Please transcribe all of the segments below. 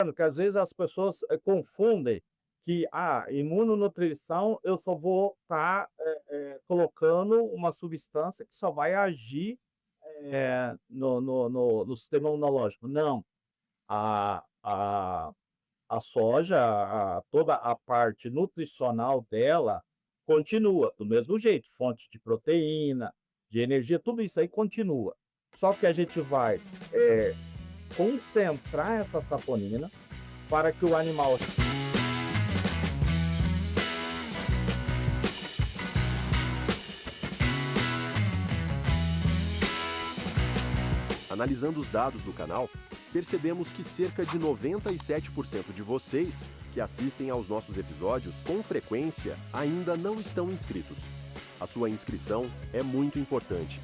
lembrando que às vezes as pessoas confundem que imunonutrição eu só vou estar colocando uma substância que só vai agir no sistema imunológico. Não, a, a, a soja, toda a parte nutricional dela continua do mesmo jeito, fonte de proteína, de energia, tudo isso aí continua. Só que a gente vai concentrar essa saponina para que o animal. Analisando os dados do canal, percebemos que cerca de 97% de vocês que assistem aos nossos episódios com frequência ainda não estão inscritos. A sua inscrição é muito importante.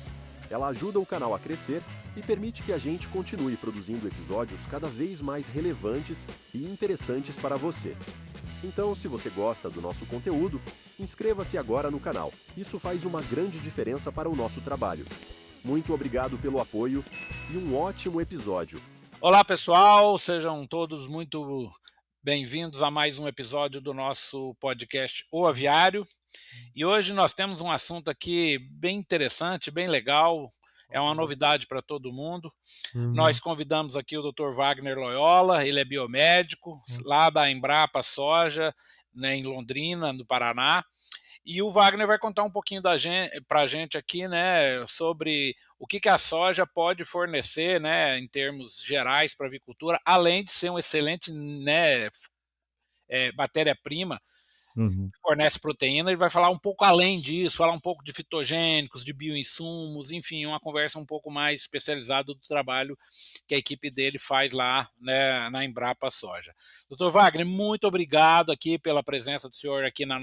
Ela ajuda o canal a crescer e permite que a gente continue produzindo episódios cada vez mais relevantes e interessantes para você. Então, se você gosta do nosso conteúdo, inscreva-se agora no canal. Isso faz uma grande diferença para o nosso trabalho. Muito obrigado pelo apoio e um ótimo episódio. Olá pessoal, sejam todos muito bem-vindos a mais um episódio do nosso podcast O Aviário. E hoje nós temos um assunto aqui bem interessante, bem legal, é uma novidade para todo mundo. Nós convidamos aqui o Dr. Wagner Loyola, ele é biomédico, lá da Embrapa Soja, né, em Londrina, no Paraná. E o Wagner vai contar um pouquinho para a gente aqui, né, sobre o que a soja pode fornecer, né, em termos gerais para a avicultura, além de ser um excelente, né, matéria-prima, fornece proteína. Ele vai falar um pouco além disso, falar um pouco de fitogênicos, de bioinsumos, enfim, uma conversa um pouco mais especializada do trabalho que a equipe dele faz lá, né, na Embrapa Soja. Dr. Wagner, muito obrigado aqui pela presença do senhor aqui no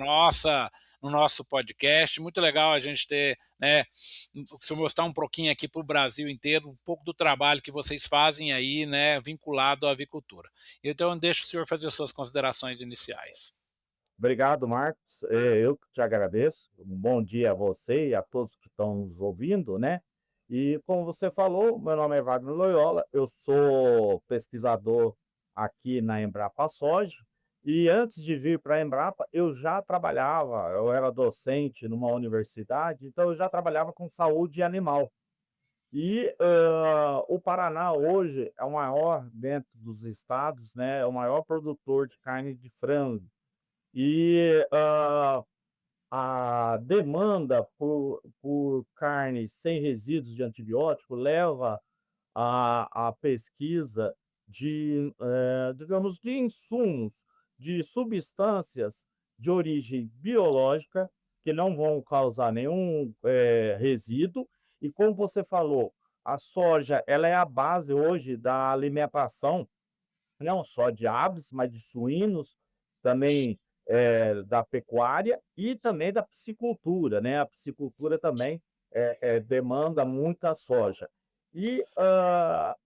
nosso podcast. Muito legal a gente ter, né, o senhor mostrar um pouquinho aqui para o Brasil inteiro, um pouco do trabalho que vocês fazem aí, né, vinculado à avicultura. Então, deixo o senhor fazer as suas considerações iniciais. Obrigado, Marcos. Eu que te agradeço. Um bom dia a você e a todos que estão nos ouvindo, né? E como você falou, meu nome é Wagner Loyola, eu sou pesquisador aqui na Embrapa Soja. E antes de vir para a Embrapa, eu já trabalhava, eu era docente numa universidade, então eu já trabalhava com saúde animal. E o Paraná hoje é o maior dentro dos estados, né? É o maior produtor de carne de frango. E a demanda por carne sem resíduos de antibiótico leva à pesquisa digamos, de insumos, de substâncias de origem biológica que não vão causar nenhum resíduo. E como você falou, a soja ela é a base hoje da alimentação, não só de aves, mas de suínos, também da pecuária e também da piscicultura, né? A piscicultura também demanda muita soja. E a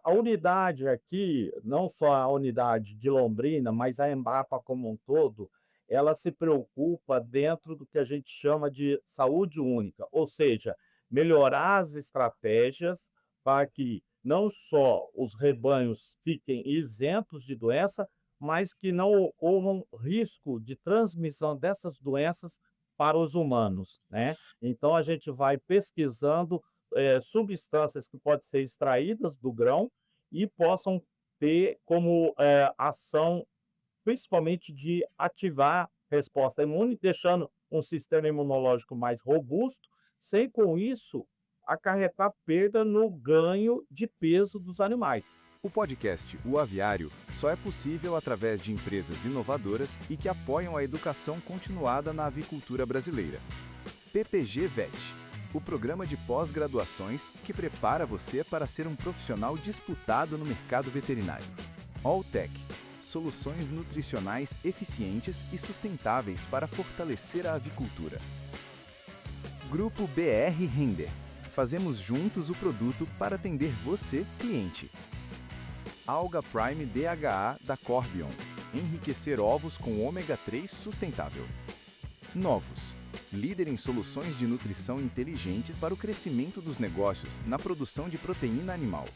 unidade aqui, não só a unidade de Londrina, mas a Embrapa como um todo, ela se preocupa dentro do que a gente chama de saúde única, ou seja, melhorar as estratégias para que não só os rebanhos fiquem isentos de doença, mas que não ocorram risco de transmissão dessas doenças para os humanos, né? Então a gente vai pesquisando substâncias que podem ser extraídas do grão e possam ter como ação, principalmente, de ativar a resposta imune, deixando um sistema imunológico mais robusto, sem com isso acarretar perda no ganho de peso dos animais. O podcast O Aviário só é possível através de empresas inovadoras e que apoiam a educação continuada na avicultura brasileira. PPG Vet, o programa de pós-graduações que prepara você para ser um profissional disputado no mercado veterinário. Alltech, soluções nutricionais eficientes e sustentáveis para fortalecer a avicultura. Grupo BR Render, fazemos juntos o produto para atender você, cliente. Alga Prime DHA da Corbion, enriquecer ovos com ômega 3 sustentável. Novos, líder em soluções de nutrição inteligente para o crescimento dos negócios na produção de proteína animal.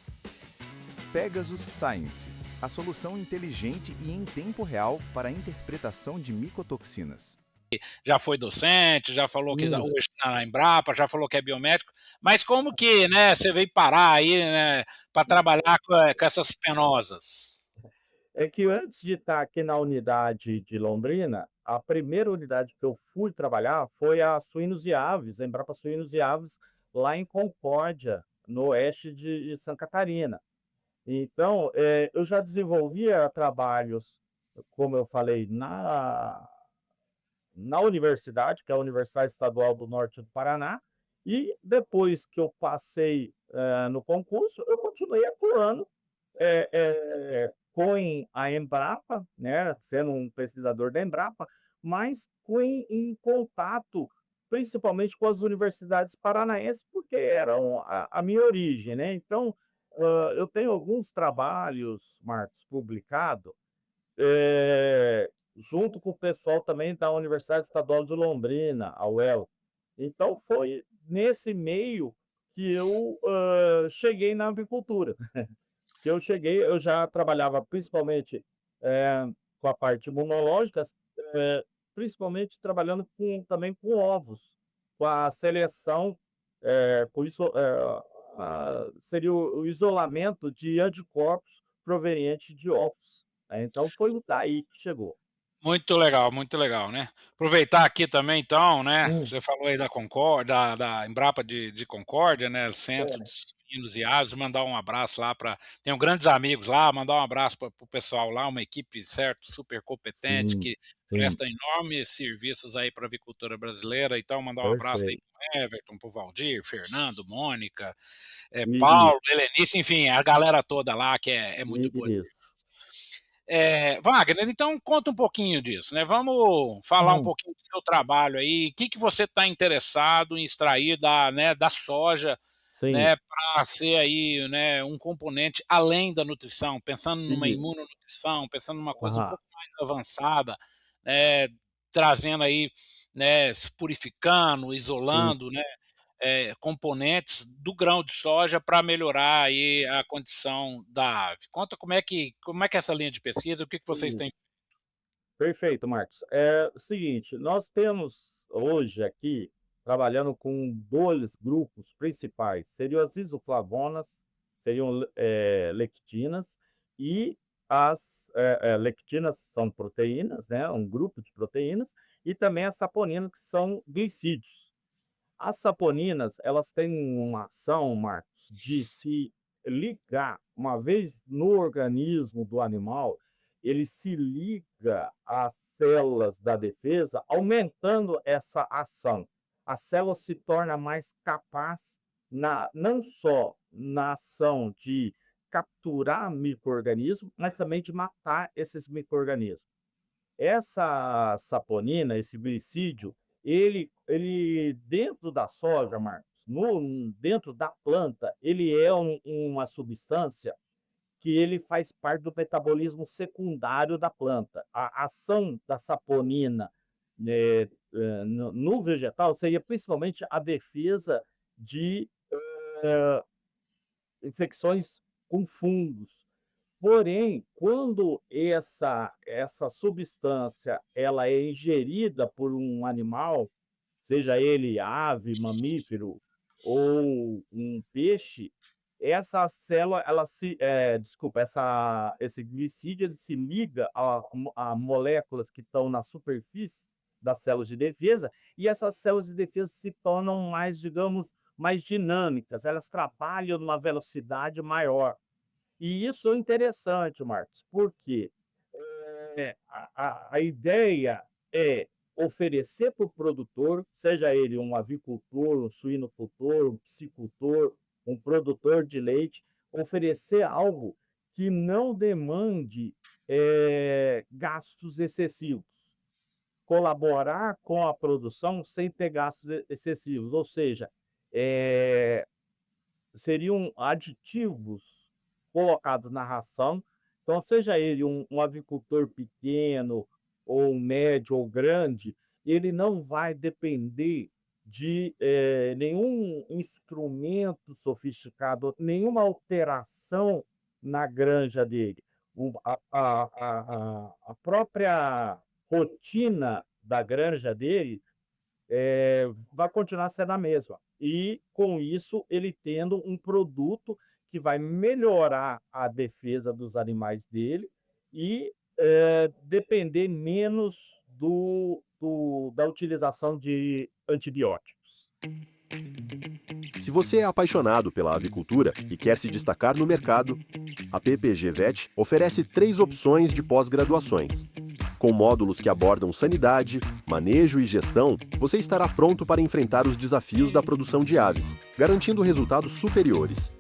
Pegasus Science, a solução inteligente e em tempo real para a interpretação de micotoxinas. Já foi docente, já falou que Isso. hoje está na Embrapa, já falou que é biomédico, mas como que, né, você veio parar aí, né, para trabalhar com essas penosas? É que antes de estar aqui na unidade de Londrina, a primeira unidade que eu fui trabalhar foi a Suínos e Aves, a Embrapa Suínos e Aves, lá em Concórdia, no oeste de Santa Catarina. Então, eu já desenvolvia trabalhos, como eu falei, na universidade, que é a Universidade Estadual do Norte do Paraná, e depois que eu passei, no concurso, eu continuei atuando com a Embrapa, né, sendo um pesquisador da Embrapa, mas com em contato, principalmente com as universidades paranaenses, porque eram a minha origem, né. Então, eu tenho alguns trabalhos, Marcos, publicado, junto com o pessoal também da Universidade Estadual de Londrina, a UEL. Então foi nesse meio que eu, cheguei na avicultura. Que eu cheguei, eu já trabalhava principalmente, com a parte imunológica, eh, principalmente trabalhando também com ovos, com a seleção, com isso, seria o isolamento de anticorpos provenientes de ovos, né, então foi daí que chegou. Muito legal, né. Aproveitar aqui também então, né, Hum, você falou aí da Concórdia, da Embrapa de Concórdia, né, Centro é, de Suínos e Aves, mandar um abraço lá para tenho grandes amigos lá, mandar um abraço para o pessoal lá, uma equipe, certo, super competente, sim, que sim, presta enormes serviços aí para a avicultura brasileira, então mandar um abraço aí perfeito. para o Everton, para o Valdir, Fernando, Mônica, Isso, Paulo, Helenice, enfim, a galera toda lá que é muito boa. isso. Wagner, então conta um pouquinho disso, né? Vamos falar um Hum, pouquinho do seu trabalho aí. O que que você está interessado em extrair da soja, sim, né, para ser aí, né, um componente além da nutrição, pensando numa isso. imunonutrição, pensando numa coisa um Aham, pouco mais avançada, né, trazendo aí, né, se purificando, sim, isolando, né, componentes do grão de soja para melhorar aí a condição da ave. Conta como é que é essa linha de pesquisa, o que que vocês isso. têm. Perfeito, Marcos. É o seguinte, nós temos hoje aqui, trabalhando com 2 grupos principais, seriam as isoflavonas, seriam lectinas, e lectinas são proteínas, né, um grupo de proteínas, e também as saponinas, que são glicídios. As saponinas, elas têm uma ação, Marcos, de se ligar, uma vez no organismo do animal, ele se liga às células da defesa, aumentando essa ação. A célula se torna mais capaz não só na ação de capturar micro-organismos, mas também de matar esses micro-organismos. Essa saponina, esse glicídio, ele dentro da soja, Marcos, dentro da planta, ele é uma substância que ele faz parte do metabolismo secundário da planta. A ação da saponina, no vegetal seria principalmente a defesa de infecções com fungos. Porém, quando essa substância ela é ingerida por um animal, seja ele ave, mamífero ou um peixe, essa célula ela desculpa, esse glicídio ele se liga a moléculas que estão na superfície das células de defesa, e essas células de defesa se tornam mais, digamos, mais dinâmicas, elas trabalham numa velocidade maior. E isso é interessante, Marcos, porque a ideia é oferecer para o produtor, seja ele um avicultor, um suinocultor, um piscicultor, um produtor de leite, oferecer algo que não demande gastos excessivos. Colaborar com a produção sem ter gastos excessivos, ou seja, eh, seriam aditivos colocados na ração. Então, seja ele um avicultor pequeno, ou médio, ou grande, ele não vai depender de nenhum instrumento sofisticado, nenhuma alteração na granja dele. A própria rotina da granja dele vai continuar sendo a mesma. E, com isso, ele tendo um produto que vai melhorar a defesa dos animais dele e depender menos da utilização de antibióticos. Se você é apaixonado pela avicultura e quer se destacar no mercado, a PPG Vet oferece 3 opções de pós-graduações. Com módulos que abordam sanidade, manejo e gestão, você estará pronto para enfrentar os desafios da produção de aves, garantindo resultados superiores.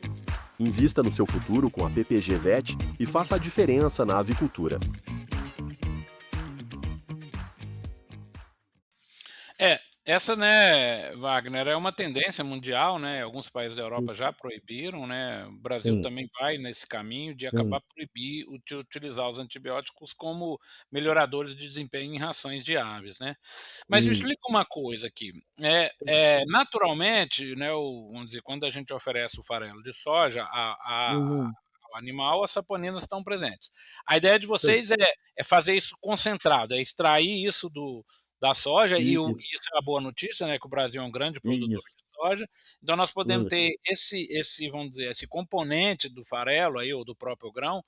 Invista no seu futuro com a PPG Vet e faça a diferença na avicultura. Essa, né, Wagner, é uma tendência mundial, né? Alguns países da Sim, Europa já proibiram, né? O Brasil sim, também vai nesse caminho de sim. acabar proibir de utilizar os antibióticos como melhoradores de desempenho em rações de aves, né? Mas me E, explica uma coisa aqui. Naturalmente, né, vamos dizer, quando a gente oferece o farelo de soja uhum, ao animal, as saponinas estão presentes. A ideia de sim, vocês é fazer isso concentrado, é extrair isso da soja, isso, isso é uma boa notícia, né, que o Brasil é um grande produtor isso, de soja, então nós podemos isso. ter vamos dizer, esse componente do farelo aí, ou do próprio grão,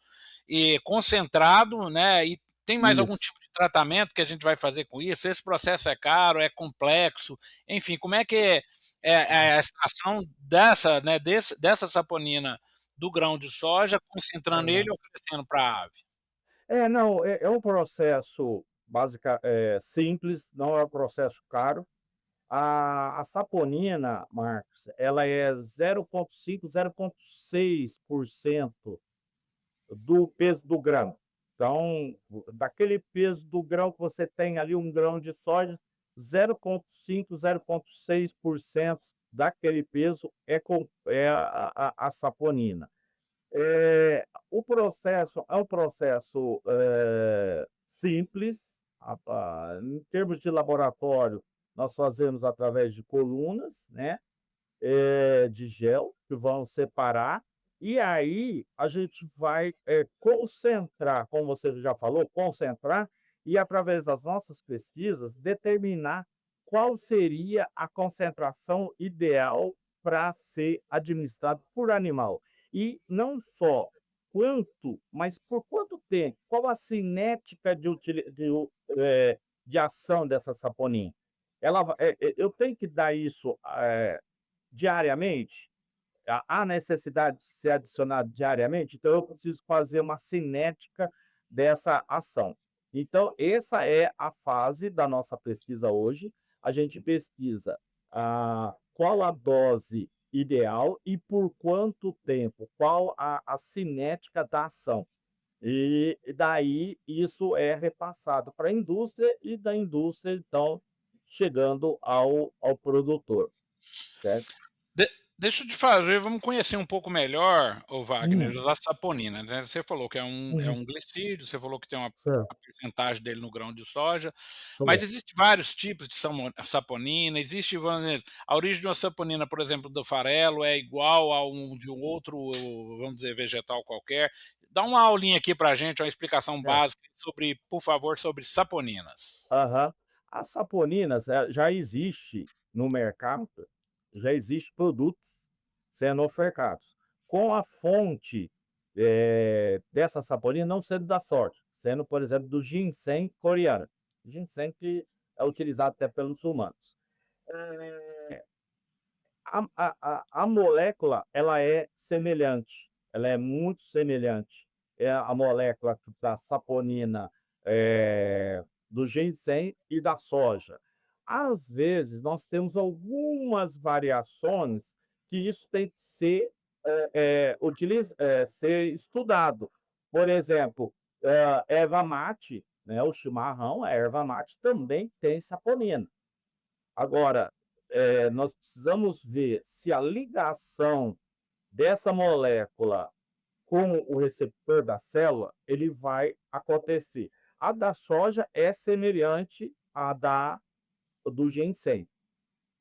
e concentrado, né, e tem mais algum Isso. tipo de tratamento que a gente vai fazer com isso? Esse processo é caro, é complexo, enfim, como é que é a extração dessa saponina do grão de soja, concentrando ele Aham. e oferecendo para a ave? Não, é um processo simples, não é um processo caro. A saponina, Marcos, ela é 0,5, 0,6% do peso do grão. Então, daquele peso do grão que você tem ali, um grão de soja, 0,5, 0,6% daquele peso é a saponina. O processo é um processo simples. Em termos de laboratório, nós fazemos através de colunas, né, de gel, que vão separar, e aí a gente vai concentrar, como você já falou, concentrar, e através das nossas pesquisas, determinar qual seria a concentração ideal para ser administrado por animal. E não só quanto, mas por quanto tempo, qual a cinética de ação dessa saponinha. Eu tenho que dar isso diariamente. Há necessidade de ser adicionado diariamente, então eu preciso fazer uma cinética dessa ação. Então, essa é a fase da nossa pesquisa hoje. A gente pesquisa qual a dose ideal e por quanto tempo, qual a cinética da ação. E daí isso é repassado para a indústria e da indústria, então, chegando ao produtor, certo? De Deixa eu te fazer vamos conhecer um pouco melhor, ô Wagner, Hum, a saponina, né. Você falou que é uhum. um glicídio, você falou que tem Certo, a percentagem dele no grão de soja, mas certo. existem vários tipos de saponina, existe, vamos dizer, a origem de uma saponina, por exemplo, do farelo é igual a de um outro, vamos dizer, vegetal qualquer. Dá uma aulinha aqui pra gente, uma explicação É. básica sobre, por favor, sobre saponinas. Aham. As saponinas, já existe no mercado, já existe produtos sendo ofertados, com a fonte, dessa saponina não sendo da soja, sendo, por exemplo, do ginseng coreano. Ginseng que é utilizado até pelos humanos. Eh a molécula, ela é semelhante, ela é muito semelhante. É a molécula da saponina, do ginseng e da soja. Às vezes, nós temos algumas variações que isso tem que ser, ser estudado. Por exemplo, erva mate, né, o chimarrão, a erva mate também tem saponina. Agora, nós precisamos ver se a ligação dessa molécula com o receptor da célula, ele vai acontecer. A da soja é semelhante à do ginseng.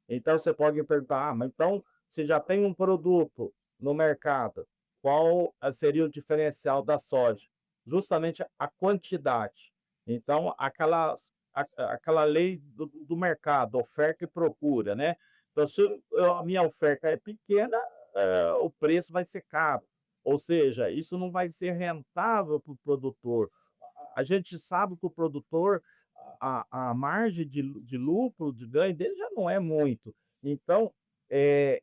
Então você pode me perguntar: mas então você já tem um produto no mercado, qual seria o diferencial da soja? justamente a quantidade. Então, aquela lei do mercado, oferta e procura, né? Então, se a minha oferta é pequena, o preço vai ser caro. Ou seja, isso não vai ser rentável para o produtor. A gente sabe que o produtor, a margem de lucro, de ganho dele já não é muito. Então,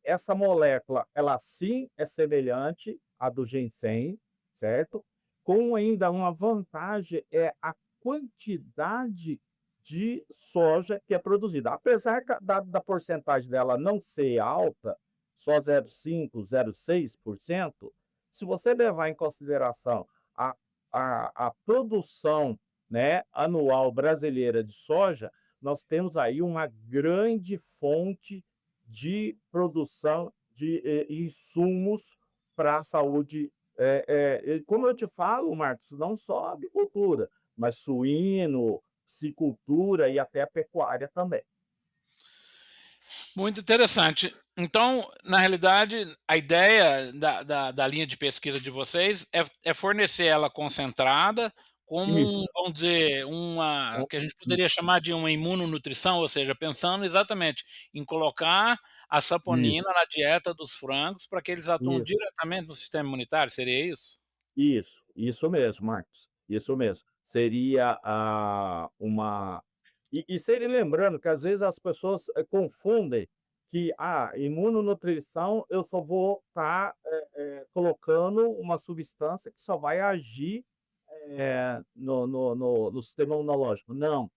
essa molécula, ela sim é semelhante à do ginseng, certo? Com ainda uma vantagem é a quantidade de soja que é produzida. Apesar da porcentagem dela não ser alta, só 0,5, 0,6%, se você levar em consideração a, a produção, né, anual brasileira de soja, nós temos aí uma grande fonte de produção de insumos para a saúde. E como eu te falo, Marcos, não só a agricultura, mas suíno, piscicultura e até a pecuária também. Muito interessante. Então, na realidade, a ideia da linha de pesquisa de vocês é fornecer ela concentrada como Isso. vamos dizer, uma O- que a gente poderia chamar de uma imunonutrição, ou seja, pensando exatamente em colocar a saponina Isso, na dieta dos frangos para que eles atuem isso. diretamente no sistema imunitário, seria isso? Isso mesmo, Marcos, isso mesmo. Seria, uma e sempre lembrando que às vezes as pessoas, confundem que, imunonutrição eu só vou estar, colocando uma substância que só vai agir, no sistema imunológico. Não,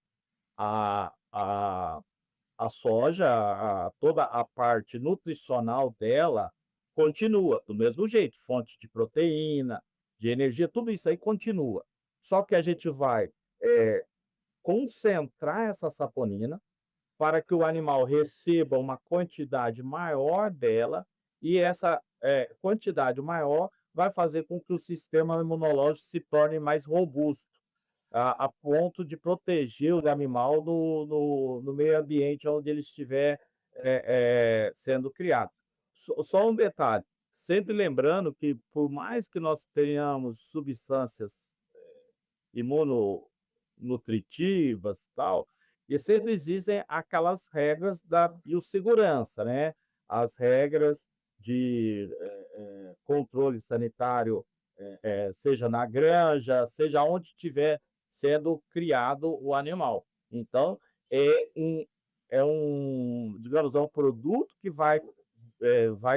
a a a soja, toda a parte nutricional dela continua do mesmo jeito, fonte de proteína, de energia, tudo isso aí continua. Só que a gente vai, concentrar essa saponina para que o animal receba uma quantidade maior dela, e essa, quantidade maior vai fazer com que o sistema imunológico se torne mais robusto, a ponto de proteger o animal no meio ambiente onde ele estiver, sendo criado. Só um detalhe, sempre lembrando que por mais que nós tenhamos substâncias imunonutritivas, tal, e sempre existem aquelas regras da biossegurança, né, as regras de, controle sanitário, seja na granja, seja onde tiver sendo criado o animal. Então, é um digamos, é um produto que vai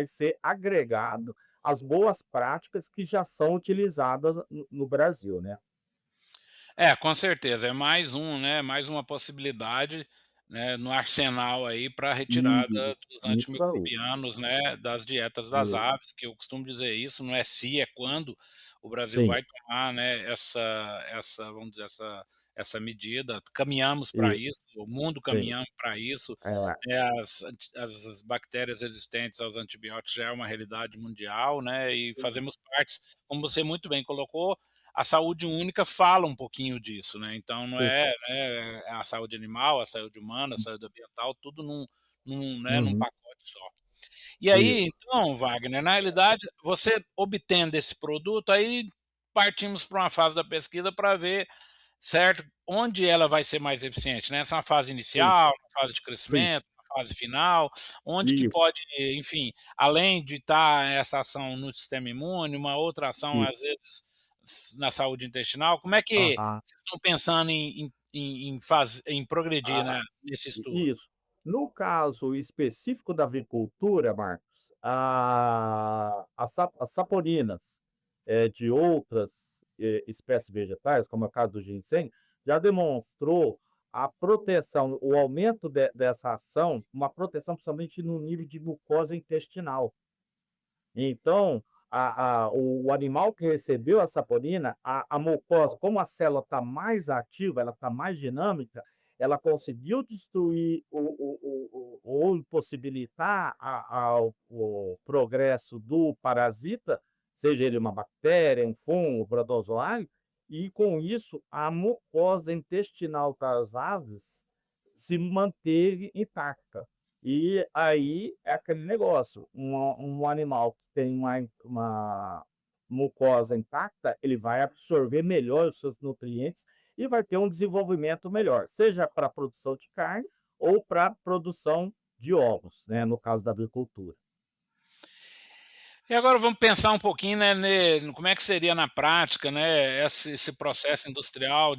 ser agregado às boas práticas que já são utilizadas no Brasil, né. É, com certeza, é mais um, né, mais uma possibilidade, né, no arsenal aí para retirada dos Isso aí. antimicrobianos, né, das dietas das E aves, que eu costumo dizer isso, não é se, é quando o Brasil sim, vai tomar, né, essa, vamos dizer, essa medida. Caminhamos para e isso, o mundo sim. caminhando para isso, É, né, as bactérias resistentes aos antibióticos já é uma realidade mundial, né, e fazemos parte, como você muito bem colocou, a saúde única fala um pouquinho disso, né, então não sim. é, né, a saúde animal, a saúde humana, a saúde ambiental, tudo num Uhum. pacote só. E aí, Isso. então, Wagner, na realidade, você obtendo esse produto, aí partimos para uma fase da pesquisa para ver, certo, onde ela vai ser mais eficiente, né, se é uma fase Sim, inicial, na fase de sim. crescimento, na fase final, onde que Isso, pode, enfim, além de estar essa ação no sistema imune, uma outra ação, isso. às vezes, na saúde intestinal, como é que Aham. vocês estão pensando em progredir, né, nesse estudo? Isso. No caso específico da avicultura, Marcos, as saponinas, de outras, espécies vegetais, como é o caso do ginseng, já demonstrou a proteção, o aumento dessa ação, uma proteção principalmente no nível de mucosa intestinal. Então, o animal que recebeu a saponina, a mucosa, como a célula está mais ativa, ela está mais dinâmica, ela conseguiu destruir ou possibilitar o progresso do parasita, seja ele uma bactéria, um fungo, protozoário, e com isso a mucosa intestinal das aves se manteve intacta. E aí é aquele negócio, um animal que tem mucosa intacta, ele vai absorver melhor os seus nutrientes e vai ter um desenvolvimento melhor, seja para a produção de carne ou para produção de ovos, né, no caso da avicultura. E agora vamos pensar um pouquinho, né, como é que seria na prática, né, esse processo industrial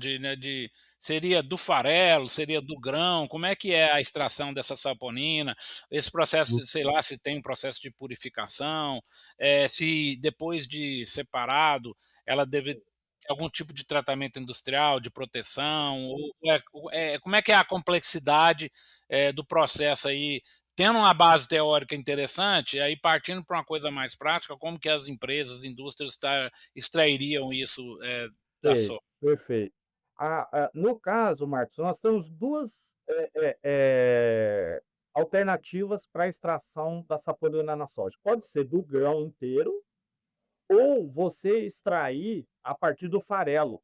seria do farelo, seria do grão, como é que é a extração dessa saponina, esse processo, sei lá, se tem um processo de purificação, se depois de separado, ela deve ter algum tipo de tratamento industrial, de proteção, como é que é a complexidade, do processo aí, tendo uma base teórica interessante, aí partindo para uma coisa mais prática, como que as empresas, indústrias extrairiam isso da Perfeito, soja? perfeito. No caso, Marcos, nós temos 2 alternativas para a extração da saponina na soja. Pode ser do grão inteiro ou você extrair a partir do farelo.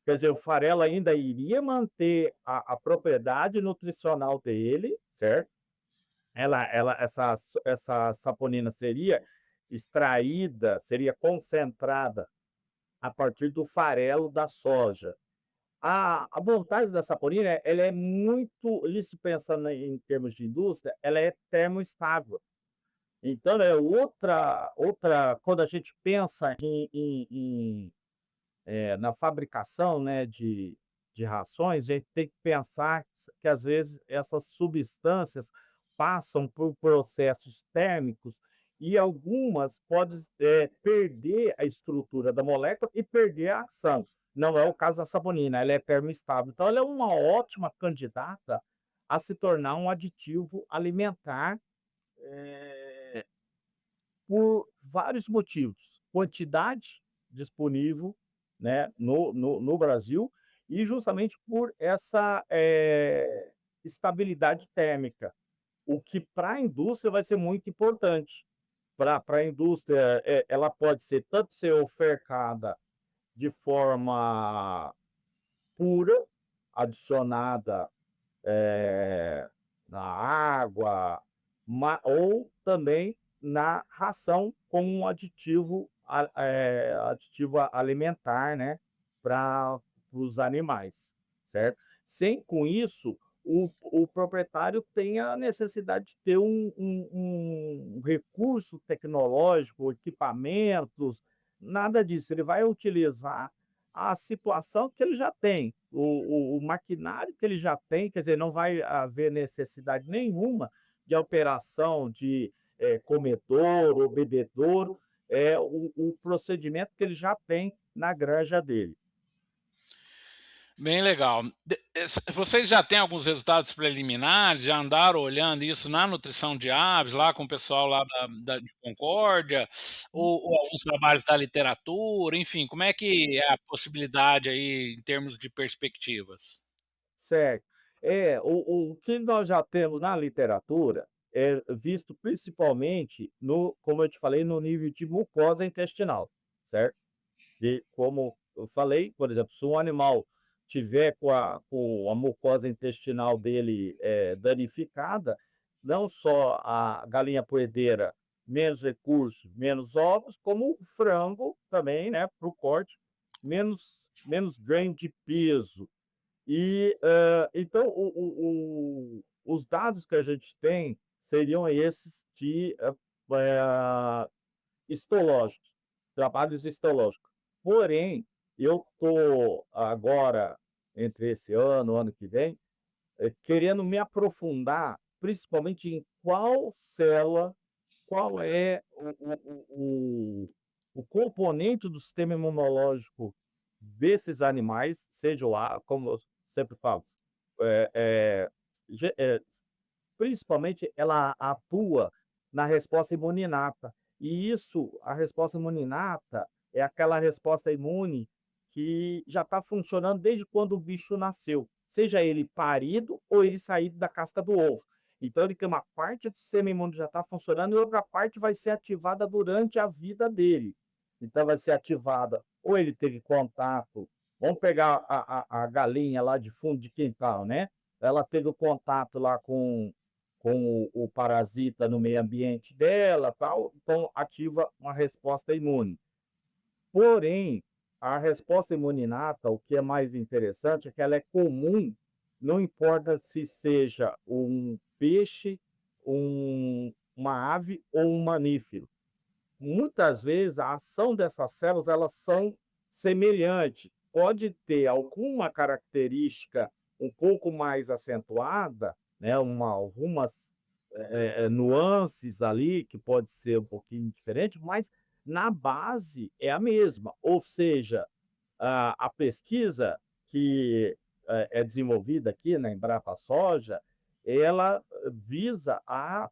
Quer dizer, o farelo ainda iria manter a propriedade nutricional dele, certo? Essa saponina seria extraída, seria concentrada a partir do farelo da soja. A vantagem da saponina, ela é muito, isso pensando em termos de indústria, ela é termoestável. Então, é outra, quando a gente pensa na fabricação, né, de rações, a gente tem que pensar que às vezes essas substâncias passam por processos térmicos e algumas podem perder a estrutura da molécula e perder a ação. Não é o caso da saponina, ela é termoestável. Então, ela é uma ótima candidata a se tornar um aditivo alimentar por vários motivos. Quantidade disponível, né, no Brasil e justamente por essa estabilidade térmica, o que para a indústria vai ser muito importante. Para a indústria, ela pode ser tanto ser ofertada de forma pura, adicionada na água, ou também na ração como um aditivo alimentar, né, para os animais, certo? Sem com isso, o proprietário tem a necessidade de ter um recurso tecnológico, equipamentos, nada disso. Ele vai utilizar a situação que ele já tem, o maquinário que ele já tem, quer dizer, não vai haver necessidade nenhuma de alteração de comedouro ou bebedouro, o procedimento que ele já tem na granja dele. Bem legal. Vocês já têm alguns resultados preliminares? Já andaram olhando isso na nutrição de aves, lá com o pessoal lá de Concórdia, ou alguns trabalhos da literatura, enfim, como é que é a possibilidade aí em termos de perspectivas? Certo. O que nós já temos na literatura é visto principalmente no, como eu te falei, no nível de mucosa intestinal, certo? E como eu falei, por exemplo, se um animal tiver com a mucosa intestinal dele danificada, não só a galinha poedeira, menos recursos, menos ovos, como o frango também, né, para o corte, menos ganho de peso. E, então, os dados que a gente tem seriam esses de histológicos, trabalhos histológicos. Porém, eu estou agora, entre esse ano, o ano que vem, querendo me aprofundar, principalmente em qual célula, qual é o componente do sistema imunológico desses animais, seja lá, como eu sempre falo, eh eh, ge principalmente ela atua na resposta imuninata. E isso, a resposta imuninata é aquela resposta imune que já está funcionando desde quando o bicho nasceu, seja ele parido ou ele saído da casca do ovo. Então ele tem uma parte do sistema imune já está funcionando e outra parte vai ser ativada durante a vida dele. Então vai ser ativada ou ele teve contato, vamos pegar a galinha lá de fundo de quintal, né? Ela teve o contato lá com o parasita no meio ambiente dela, tal, então ativa uma resposta imune. Porém, a resposta imunolata, o que é mais interessante é que ela é comum, não importa se seja um peixe, uma ave ou um mamífero. Muitas vezes a ação dessas células elas são semelhantes. Pode ter alguma característica um pouco mais acentuada, né, algumas nuances ali que pode ser um pouquinho diferente, mas na base é a mesma. Ou seja, a pesquisa que é desenvolvida aqui na Embrapa Soja, ela visa a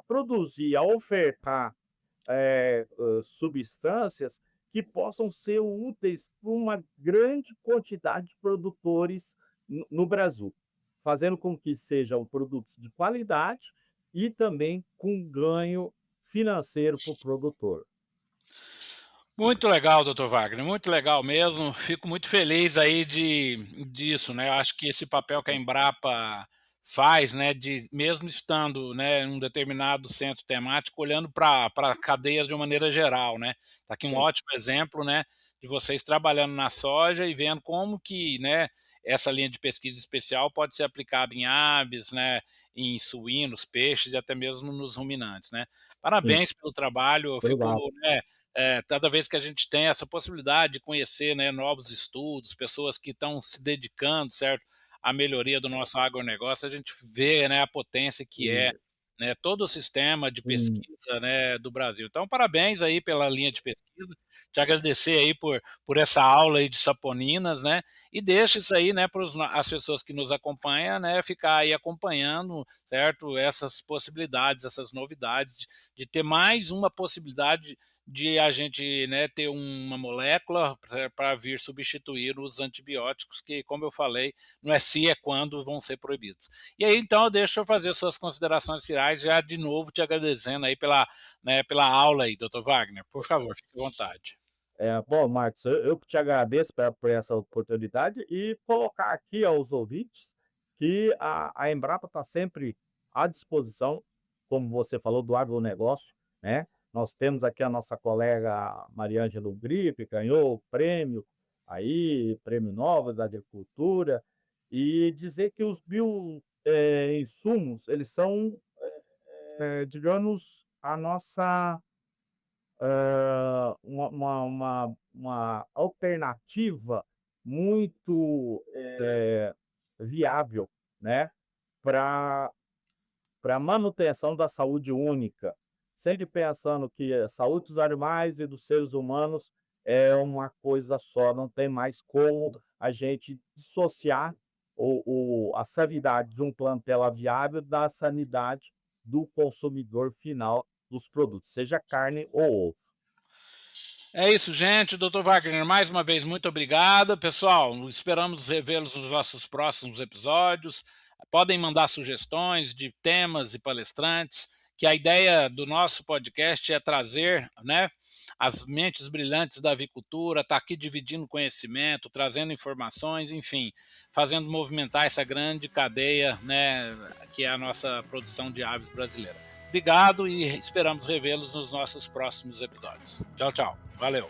produzir, a ofertar substâncias que possam ser úteis para uma grande quantidade de produtores no Brasil, fazendo com que sejam produtos de qualidade e também com ganho financeiro para o produtor. Muito legal, doutor Wagner, muito legal mesmo. Fico muito feliz aí disso, né? Eu acho que esse papel que a Embrapa faz, né, de mesmo estando, né, em um determinado centro temático, olhando para a cadeia de uma maneira geral, né? Tá aqui um Sim. ótimo exemplo, né, de vocês trabalhando na soja e vendo como que, né, essa linha de pesquisa especial pode ser aplicada em aves, né, em suínos, peixes e até mesmo nos ruminantes, né? Sim, Parabéns pelo trabalho, eu fico, obrigado. né, cada vez que a gente tem essa possibilidade de conhecer, né, novos estudos, pessoas que estão se dedicando, certo, à melhoria do nosso agronegócio, a gente vê, né, a potência que é, E, né, todo o sistema de hum, pesquisa, né, do Brasil. Então, parabéns aí pela linha de pesquisa, te agradecer aí por essa aula aí de saponinas, né, e deixa isso aí, né, para as pessoas que nos acompanham, né, ficar aí acompanhando, certo, essas possibilidades, essas novidades, de ter mais uma possibilidade de a gente, né, ter uma molécula para vir substituir os antibióticos que, como eu falei, não é se, é quando vão ser proibidos. E aí, então, deixa eu fazer suas considerações finais, já de novo te agradecendo aí pela, né, pela aula aí, doutor Wagner. Por favor, fique à vontade. bom, Marcos, eu que te agradeço por essa oportunidade e colocar aqui aos ouvintes que a Embrapa está sempre à disposição, como você falou, do agronegócio, né? Nós temos aqui a nossa colega Mariângela Ugripe, ganhou o prêmio aí, Prêmio Novas da Agricultura, e dizer que os insumos, eles são, digamos, a nossa uma alternativa muito, viável, né, para a manutenção da saúde única, sempre pensando que a saúde dos animais e dos seres humanos é uma coisa só, não tem mais como a gente dissociar a sanidade de um plantel aviário da sanidade do consumidor final dos produtos, seja carne ou ovo. É isso, gente. Doutor Wagner, mais uma vez, muito obrigado. Pessoal, esperamos revê-los nos nossos próximos episódios. Podem mandar sugestões de temas e palestrantes, que a ideia do nosso podcast é trazer, né, as mentes brilhantes da avicultura, estar aqui dividindo conhecimento, trazendo informações, enfim, fazendo movimentar essa grande cadeia, né, que é a nossa produção de aves brasileira. Obrigado e esperamos revê-los nos nossos próximos episódios. Tchau, tchau. Valeu.